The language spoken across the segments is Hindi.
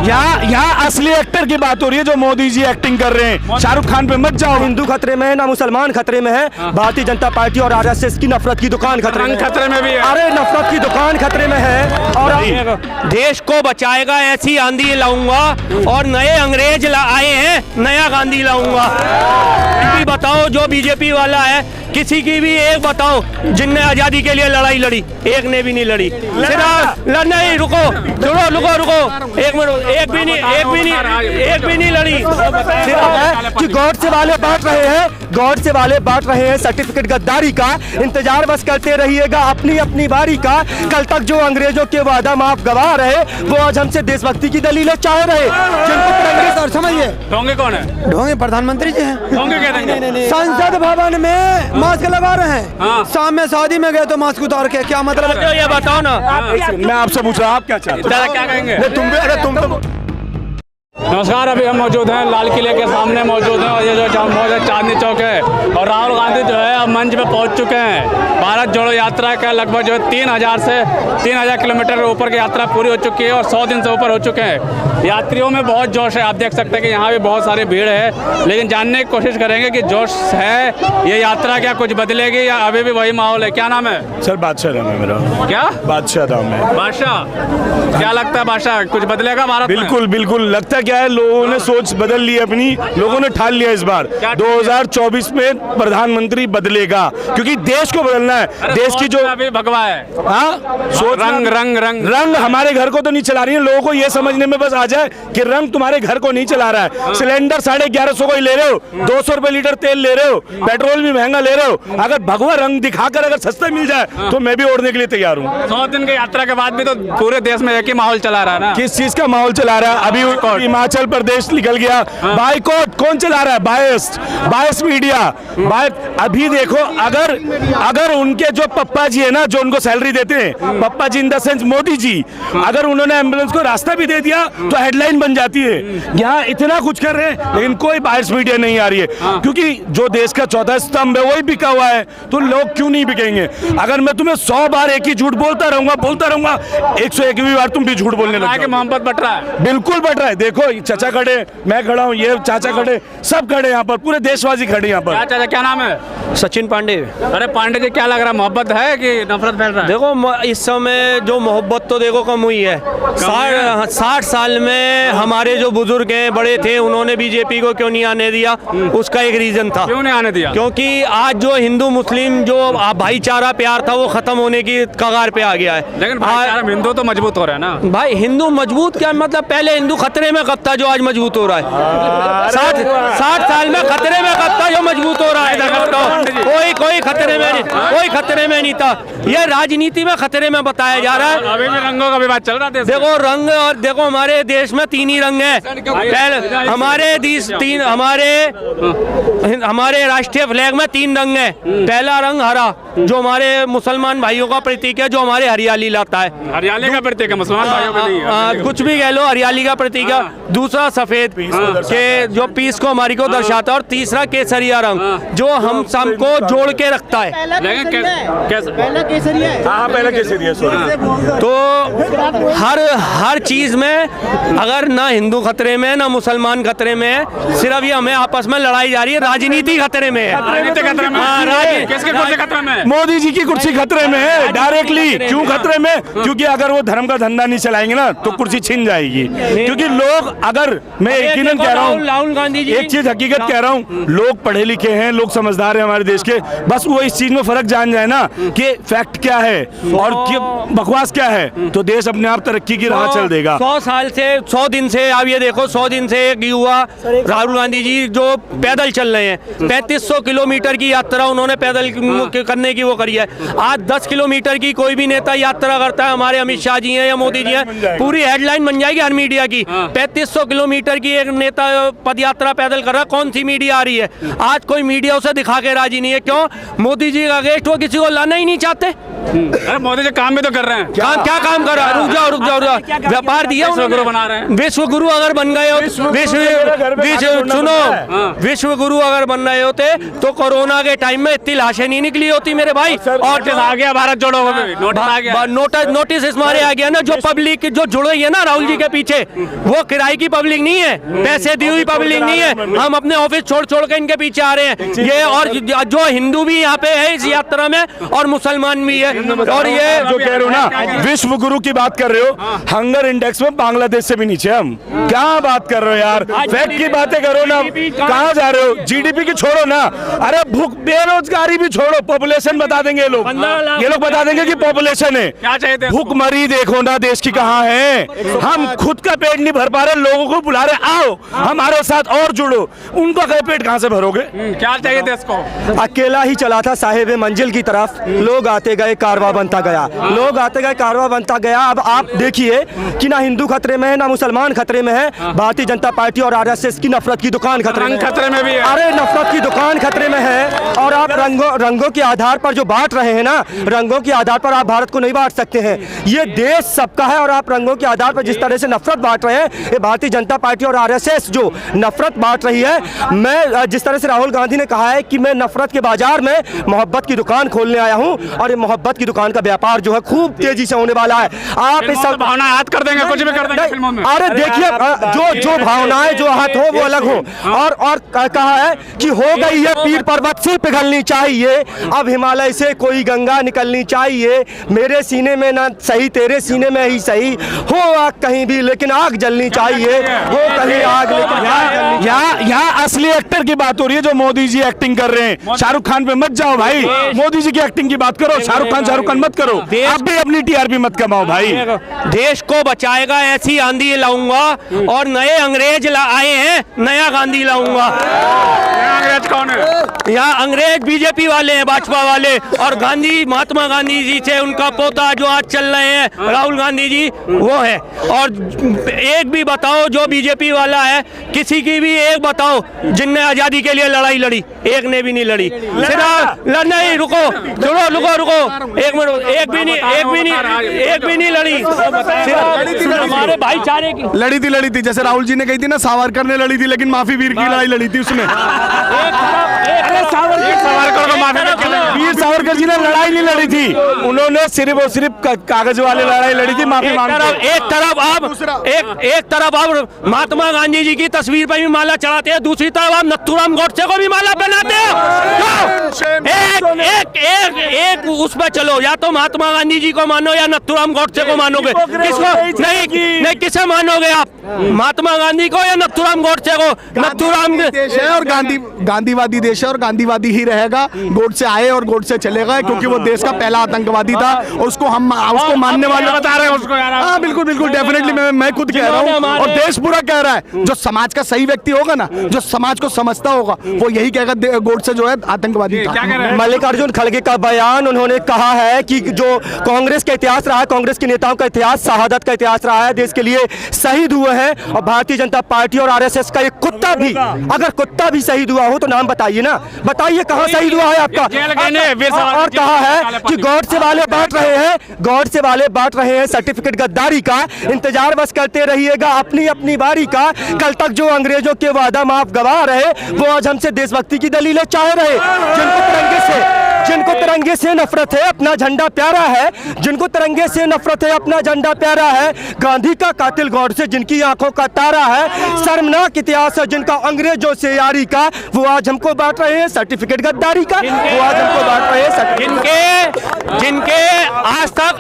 यहाँ असली एक्टर की बात हो रही है, जो मोदी जी एक्टिंग कर रहे हैं। शाहरुख खान पे मत जाओ। हिंदू खतरे में है ना मुसलमान खतरे में है, भारतीय जनता पार्टी और आरएसएस की नफरत की दुकान खतरे में भी है। अरे नफरत की दुकान खतरे में है। और देश को बचाएगा ऐसी आंधी लाऊंगा, और नए अंग्रेज आए हैं, नया गांधी लाऊंगा। बताओ जो बीजेपी वाला है, किसी की भी एक बताओ जिनने आजादी के लिए लड़ाई लड़ी, एक ने भी नहीं लड़ी। नहीं, रुको एक मिनट, एक भी नहीं लड़ी। कि गॉड से वाले बांट रहे हैं, गॉड से वाले बांट रहे हैं सर्टिफिकेट गद्दारी का। इंतजार बस करते रहिएगा अपनी अपनी बारी का। कल तक जो अंग्रेजों के वादा माफ गवा रहे, वो आज हमसे देशभक्ति की दलीलें चाह रहे, जिनको कांग्रेस। और समझिए ढोंगे कौन है? ढोंगे प्रधानमंत्री जी हैं। ढोंगे कह देंगे। संसद भवन में मास्क लगा रहे हैं, शाम में शादी में गए तो मास्क उतार के, क्या मतलब? ये बताओ ना। मैं आपसे पूछ रहा हूँ, आप क्या चाहते हैं? क्या कहेंगे? तुम नमस्कार, अभी हम मौजूद हैं लाल किले के सामने मौजूद हैं, और ये जो चांदनी चौक है, और राहुल गांधी जो है अब मंच पे पहुंच चुके हैं। भारत जोड़ो यात्रा का लगभग जो है 3,000 किलोमीटर ऊपर की यात्रा पूरी हो चुकी है, और 100 दिन से ऊपर हो चुके हैं। यात्रियों में बहुत जोश है, आप देख सकते हैं कि यहाँ भी बहुत सारी भीड़ है, लेकिन जानने की कोशिश करेंगे कि जोश है, ये यात्रा क्या कुछ बदलेगी या अभी भी वही माहौल है? क्या नाम है सर? बादशाह नाम है मेरा। क्या? बादशाह नाम है। बादशाह, क्या लगता है बादशाह कुछ बदलेगा भारत में? बिल्कुल बिल्कुल लगता क्या है, लोगों ने सोच बदल ली अपनी, लोगों ने ठान लिया इस बार 2024 में प्रधानमंत्री बदलेगा, क्योंकि देश को बदलना है। देश की जो अभी भगवा है, हाँ, सोच रंग हमारे घर को तो नहीं चला रही है। लोगों को ये समझने में बस आ जाए कि रंग तुम्हारे घर को नहीं चला रहा है। सिलेंडर 1150 को ही ले रहे हो, 200 रुपए लीटर तेल ले रहे हो, पेट्रोल भी महंगा ले रहे हो। अगर भगवा रंग दिखाकर अगर सस्ता मिल जाए तो मैं भी ओढ़ने के लिए तैयार हूँ। 100 दिन की यात्रा के बाद भी तो पूरे देश में एक ही माहौल चला रहा है ना? किस चीज का माहौल चला रहा है? अभी हिमाचल प्रदेश निकल गया। बाइकॉट कौन चला रहा है? बायस मीडिया। अभी देखो, अगर उनके जो पप्पा जी है ना, जो उनको सैलरी देते हैं, पप्पा जी in the sense Modi ji, अगर उन्होंने एम्बुलेंस को रास्ता भी दे दिया तो हेडलाइन बन जाती है। यहाँ इतना कुछ कर रहे हैं, लेकिन कोई बायस मीडिया नहीं आ रही है, क्योंकि जो देश का चौथा स्तंभ है वही बिका हुआ है, तो लोग क्यों नहीं बिकेंगे? अगर मैं तुम्हें 100 बार एक ही झूठ बोलता रहूंगा 101वीं बार तुम भी झूठ बोलने लगोगे। मोहब्बत बट रहा है, बिल्कुल बट रहा है। देखो चचा खड़े, मैं खड़ा हूँ, ये चाचा खड़े, सब खड़े यहाँ पर, पूरे देशवासी खड़े यहाँ पर। चाचा क्या नाम है? सचिन पांडे। अरे पांडे जी, क्या लग रहा है, मोहब्बत है कि नफरत फैल रहा है? देखो इस समय जो मोहब्बत तो देखो कम हुई है। 60 साल में हमारे जो बुजुर्ग हैं, बड़े थे, उन्होंने बीजेपी को क्यों नहीं आने दिया? उसका एक रीजन था। क्यों नहीं आने दिया? क्योंकि आज जो हिंदू मुस्लिम जो भाईचारा प्यार था, वो खत्म होने की कगार पे आ गया है। लेकिन भाईचारा हिंदू तो मजबूत हो रहा है ना भाई? हिंदू मजबूत क्या मतलब? पहले हिंदू खतरे में कब था जो आज मजबूत हो रहा है? 60 साल में खतरे में कब था जो मजबूत हो रहा है? कोई खतरे में नहीं था। ये राजनीति में खतरे में बताया जा रहा है। अभी भी रंगों का विवाद चल रहा है। देखो रंग, और देखो हमारे देश में 3 ही रंग हैं। हमारे राष्ट्रीय फ्लैग में 3 रंग हैं। पहला रंग हरा, जो हमारे मुसलमान भाइयों का प्रतीक है, जो हमारे हरियाली लाता है। हरियाली का प्रतीक है, मुसलमान भाइयों का नहीं है। कुछ भी कह लो, हरियाली का प्रतीक है। दूसरा सफेद के जो पीस को हमारी को दर्शाता है, और तीसरा केसरिया रंग, जो हम सबको जोड़ के रखता है। पहला केसरिया है। हाँ, पहला केसरिया, सॉरी। तो हर चीज में अगर ना हिंदू खतरे में, ना मुसलमान खतरे में है, सिर्फ ये हमें आपस में लड़ाई जा रही है। राजनीति खतरे में है। किसकी कुर्सी खतरे में? मोदी जी की कुर्सी खतरे में है डायरेक्टली। क्यों खतरे में? क्योंकि अगर वो धर्म का धंधा नहीं चलाएंगे ना, तो कुर्सी छिन जाएगी। क्योंकि लोग, अगर मैं यकीनन कह रहा हूँ, राहुल गांधी जी, एक चीज हकीकत कह रहा हूँ, लोग पढ़े लिखे हैं, लोग समझदार हैं हमारे देश के, बस वो इस चीज में फर्क जान जाए ना कि फैक्ट क्या है और बकवास क्या है, तो देश अपने आप तरक्की की राह चल देगा। 100 दिन से आप ये देखो, 100 दिन से एक युवा राहुल गांधी जी जो पैदल चल रहे हैं, 3500 किलोमीटर की यात्रा उन्होंने पैदल करने की वो करी है। आज 10 किलोमीटर की कोई भी नेता यात्रा करता है, हमारे अमित शाह जी हैं या मोदी जी हैं, पूरी हेडलाइन बन जाएगी हर मीडिया की। 3500 किलोमीटर की एक नेता पद यात्रा पैदल कर रहा है, कौन सी मीडिया आ रही है? आज कोई मीडिया उसे दिखा के राजी नहीं है। क्यों? मोदी जी का अगेंस्ट वो किसी को लाना ही नहीं चाहते। अरे मोदी जी काम भी तो कर रहे हैं। काम क्या काम कर रहा है? रुक जाओ। व्यापार दिया विश्व बना रहे हैं। विश्व गुरु अगर बन गए हो, विश्व गुरु अगर बन रहे होते तो कोरोना के टाइम में इतनी लाशें नहीं निकली होती मेरे भाई। और आ गया भारत जोड़ो, नोटिस आ गया, नोटिस इस मारे आ गया ना। जो पब्लिक जो जुड़ी है ना राहुल जी के पीछे, वो किराए की पब्लिक नहीं है, पैसे दी हुई पब्लिक नहीं है। हम अपने ऑफिस छोड़ के इनके पीछे आ रहे हैं ये। और जो हिंदू भी यहाँ पे है इस यात्रा में और मुसलमान भी है। और ये जो कह रहे हो ना, विश्व गुरु की बात कर रहे हो, हंगर इंडेक्स में बांग्लादेश से भी नीचे हम। क्या बात कर रहे हो यार, फैक्ट की बातें करो ना। कहाँ जा रहे हो? जीडीपी की छोड़ो ना, अरे भूख बेरोजगारी भी छोड़ो, पॉपुलेशन बता देंगे ये लोग बता देंगे कि पॉपुलेशन है। क्या चाहिए? भूखमरी देखो ना देश की कहाँ है। हम खुद का पेट नहीं भर पा रहे, लोगों को बुला रहे, आओ हमारे साथ और जुड़ो। उनका पेट कहाँ से भरोगे? क्या चाहिए देश को? अकेला ही चला था साहिब मंजिल की तरफ, लोग आते गए कारवां बनता गया, लोग आते गए कारवां बनता गया। अब आप देखिए कि ना हिंदू खतरे में है ना मुसलमान खतरे में है, भारतीय जनता पार्टी और आरएसएस की नफरत की दुकान खतरे में भी है। अरे नफरत की दुकान खतरे में है। और आप रंगों के आधार पर जो बांट रहे हैं ना, रंगों के आधार पर आप भारत को नहीं बांट सकते हैं। ये देश सबका है और आप रंगों के आधार पर जिस तरह से नफरत बांट रहे हैं, ये भारतीय जनता पार्टी और आरएसएस जो नफरत बांट रही है। मैं जिस तरह से राहुल गांधी ने कहा है कि मैं नफरत के बाजार में मोहब्बत की दुकान खोलने आया हूं और ये मोहब्बत की दुकान का व्यापार जो है खूब तेजी से होने वाला है। आप इस सब भावना याद कर देंगे, कुछ भी कर देंगे फिल्मों में। अरे देखिए, जो भावनाएं जो हाथ हो वो अलग हो। और कहा है कि हो गई है पीर पर्वत से पिघलनी चाहिए, अब हिमालय से कोई गंगा निकलनी चाहिए। मेरे सीने में ना सही तेरे सीने में ही सही, हो आग कहीं भी लेकिन आग जलनी चाहिए, हो कहीं आग लेकिन यहाँ असली एक्टर की बात हो रही है, जो मोदी जी एक्टिंग कर रहे हैं। शाहरुख खान पे मत जाओ भाई, मोदी जी की एक्टिंग की बात करो। शाहरुख खान मत करो, आप भी अपनी टीआरपी मत कमाओ भाई। देश को बचाएगा ऐसी आंधी लाऊंगा और नए अंग्रेज आए हैं, नया गांधी लाऊंगा। अंग्रेज कौन है? यहाँ अंग्रेज बीजेपी वाले हैं, भाजपा वाले। और गांधी महात्मा गांधी जी से उनका पोता जो आज चल रहे हैं राहुल गांधी जी, वो है। और एक भी बताओ जो बीजेपी वाला है, किसी की भी एक बताओ जिनने आजादी के लिए लड़ाई लड़ी, एक ने भी नहीं लड़ी। नहीं, रुको, एक मिनट, एक भी नहीं लड़ी। हमारे भाईचारे की लड़ी थी, जैसे राहुल जी ने कही थी ना, सावरकर ने लड़ी थी, लेकिन माफी वीर की लड़ी थी उसमें। वीर सावरकर जी ने लड़ाई नहीं लड़ी थी, उन्होंने सिर्फ और सिर्फ कागज वाले लड़ाई लड़ी थी, माफी मांगते। एक तरफ आप महात्मा गांधी जी की तस्वीर पर भी माला चढ़ाते हैं, दूसरी तरफ आप नथुराम गोडसे को भी माला पहनाते हो। एक उस पर चलो, या तो महात्मा गांधी जी को मानो या नथुराम गोडसे को मानोगे। किसको? नहीं, किसे मानोगे आप? महात्मा गांधी को या नथुराम गोडसे को? नथुराम देश है और गांधीवादी देश है और गांधीवादी ही रहेगा। गोडसे आए और गोडसे चलेगा, क्योंकि वो देश का पहला आतंकवादी था और उसको मानने वाले बता रहे हैं उसको यार। हाँ बिल्कुल, डेफिनेटली मैं खुद कह रहा हूँ और देश पूरा कह रहा है। जो समाज का सही व्यक्ति होगा ना, जो समाज को समझता होगा, वो यही कहेगा गोडसे जो है आतंकवादी था। मल्लिकार्जुन खड़गे का बयान, उन्होंने कहा है कि जो कांग्रेस का इतिहास रहा है, कांग्रेस के नेताओं का इतिहास शहादत का इतिहास रहा है, देश के लिए शहीद हुए हैं। और भारतीय जनता पार्टी और आरएसएस का एक कुत्ता भी, अगर कुत्ता भी शहीद हुआ हो तो नाम बताइए ना, बताइए कहाँ शहीद हुआ है आपका। और कहा है कि गोडसे वाले बांट रहे हैं सर्टिफिकेट गद्दारी का, इंतजार बस करते रहिएगा अपनी अपनी बारी का। कल तक जो अंग्रेजों के वादा माफ गवा रहे, वो आज हमसे देशभक्ति की दलीलें चाह रहे। जिनको तिरंगे से नफरत है, अपना झंडा प्यारा है, जिनको तिरंगे से नफरत है, अपना झंडा प्यारा है। गांधी का कातिल गोडसे जिनकी आंखों का तारा है, शर्मनाक इतिहास है जिनका अंग्रेजों से यारी का, वो आज हमको बांट रहे हैं सर्टिफिकेट गद्दारी का, वो आज हमको बांट रहे हैं। जिनके आज तक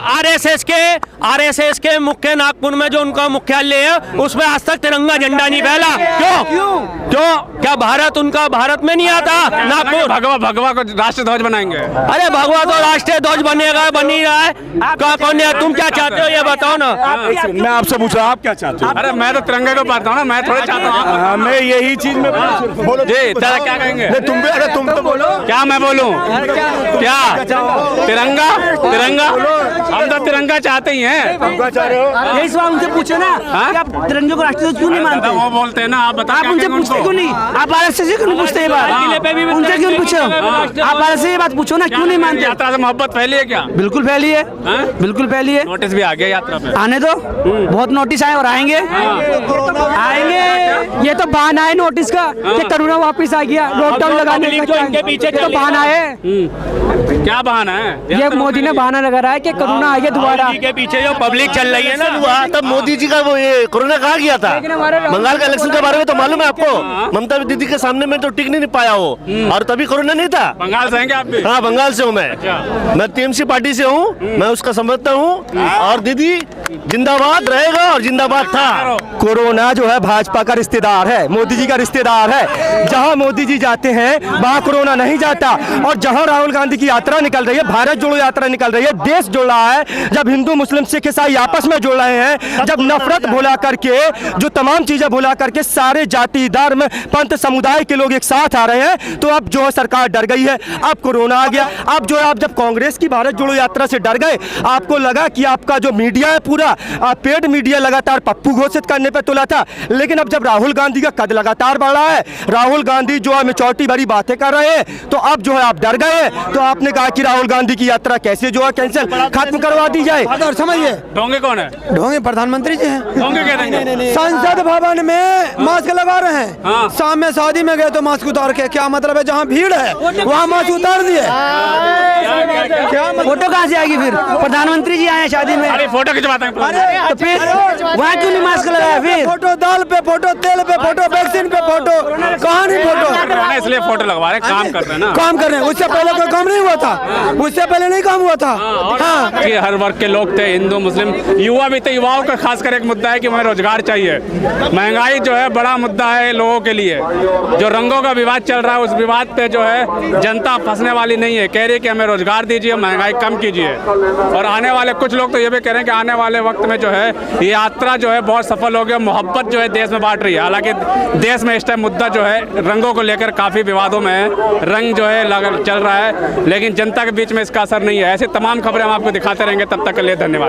आरएसएस के मुख्य नागपुर में जो उनका मुख्यालय है, उसमें आज तक तिरंगा झंडा नहीं फहला। क्यों? क्या भारत में नहीं आता? नागपुर भगवा को राष्ट्रीय ध्वज बनाएंगे। अरे भगवा तो राष्ट्रीय ध्वज बनेगा, बन ही रहा है। कौन है? तुम क्या चाहते हो ये बताओ ना। मैं आपसे पूछा, आप क्या चाहते हो? अरे मैं तो तिरंगे को पाता हूँ ना, मैं थोड़ा चाहता हूँ। मैं यही चीज में बोलो जी, तेरा क्या कहेंगे? तुम भी, अरे तुम तो बोलो। क्या मैं बोलूं? क्या तिरंगा? हम तो तिरंगा चाहते ही हैं। यही सवाल उनसे पूछो ना कि आप तिरंगे को राष्ट्रीय ध्वज क्यों नहीं मानते? वो बोलते हैं ना, आप बताओ। आप उनसे पूछते क्यों नहीं? आप आरएसएस से क्यों नहीं पूछते ये बात? उनसे क्यों पूछो? आप आरएसएस से ये बात पूछो ना, क्यों नहीं मानते? यात्रा से मोहब्बत फैली है क्या? बिल्कुल फैली है, हाँ? बिल्कुल फैली है। नोटिस भी आ गया यात्रा पे। आने दो, बहुत नोटिस आए और आएंगे, आएंगे। ये तो बहाना है नोटिस का कि कोरोना वापस आ गया, लॉकडाउन लगाने का। इनके पीछे ये तो बहाना है, क्या बहाना है? ये मोदी ने बहाना लगा रहा है कि कोरोना आ गया दोबारा। के पीछे जो पब्लिक चल रही है ना, हुआ तब मोदी जी का वो ये कोरोना कहा गया था। बंगाल का इलेक्शन के बारे में तो मालूम है आपको, ममता दीदी के सामने में तो टिक नहीं पाया वो, और तभी कोरोना नहीं था। बंगाल से हैं क्या आप भी? हाँ, बंगाल से हूँ मैं टीएमसी पार्टी से हूँ, मैं उसका समर्थक हूँ, और दीदी जिंदाबाद रहेगा और जिंदाबाद था। कोरोना जो है भाजपा का रिश्तेदार है, मोदी जी का रिश्तेदार है। जहां मोदी जी जाते हैं वहां कोरोना नहीं जाता, और जहां राहुल गांधी की यात्रा निकल रही है, भारत जोड़ो यात्रा निकल रही है, देश जुड़ रहा है, जब हिंदू मुस्लिम सिख ईसाई आपस में जुड़ रहे हैं, जब नफरत भुला करके, जो तमाम चीजें भुला करके सारे जाति धर्म पंथ समुदाय के लोग एक साथ आ रहे हैं, तो अब जो है सरकार डर गई है। अब कोरोना आ गया। अब जो है, आप जब कांग्रेस की भारत जोड़ो यात्रा से डर गए, आपको लगा कि आपका जो मीडिया है पूरा पेड मीडिया लगातार पप्पू घोषित करने पे तुला था, लेकिन अब जब राहुल गांधी का कद लगातार बढ़ रहा है, राहुल गांधी जो है मेचौटी भरी बातें कर रहे हैं, तो अब जो है आप डर गए। तो आपने कहा कि राहुल गांधी की यात्रा कैसे जो है कैंसिल खत्म करवा दी जाए। समझिए, ढोंगे कौन है? ढोंगे प्रधानमंत्री जी हैं। ढोंगे कह देंगे। संसद भवन में मास्क लगा रहे हैं, हाँ। शाम में शादी में गए तो मास्क उतार के, क्या मतलब है? जहाँ भीड़ है वहाँ मास्क उतार दिए। फोटो कहाँ से आएगी फिर? प्रधानमंत्री जी आए हैं शादी में, अरे फोटो खिंचवाते हैं। तो फिर वहाँ क्यों नहीं मास्क लगाया? फिर फोटो दाल पे, फोटो तेल पे, फोटो वैक्सीन पे, फोटो कहाँ नहीं फोटो? इसलिए फोटो लगवा रहे हैं, काम कर रहे हैं ना। काम कर रहे हैं, उससे पहले कोई काम नहीं हुआ था, उससे पहले नहीं काम हुआ था। हाँ, कि हर वर्ग के लोग थे, हिंदू मुस्लिम युवा भी थे। युवाओं का खासकर एक मुद्दा है कि उन्हें रोजगार चाहिए। महंगाई जो है बड़ा मुद्दा है लोगों के लिए। जो रंगों का विवाद चल रहा है, उस विवाद पे जो है जनता फंसने वाली नहीं है, कह रही है कि हमें रोजगार दीजिए, महंगाई कम कीजिए। और आने वाले कुछ लोग तो ये भी कह रहे हैं कि आने वाले वक्त में जो है ये यात्रा जो है बहुत सफल हो गया, मोहब्बत जो है देश में बांट रही है। हालांकि देश में इस टाइम मुद्दा जो है रंगों को लेकर काफी विवादों में है, रंग जो है चल रहा है, लेकिन जनता के बीच में इसका असर नहीं है। ऐसी तमाम खबरें हम आपको दिखाते रहेंगे, तब तक के लिए धन्यवाद।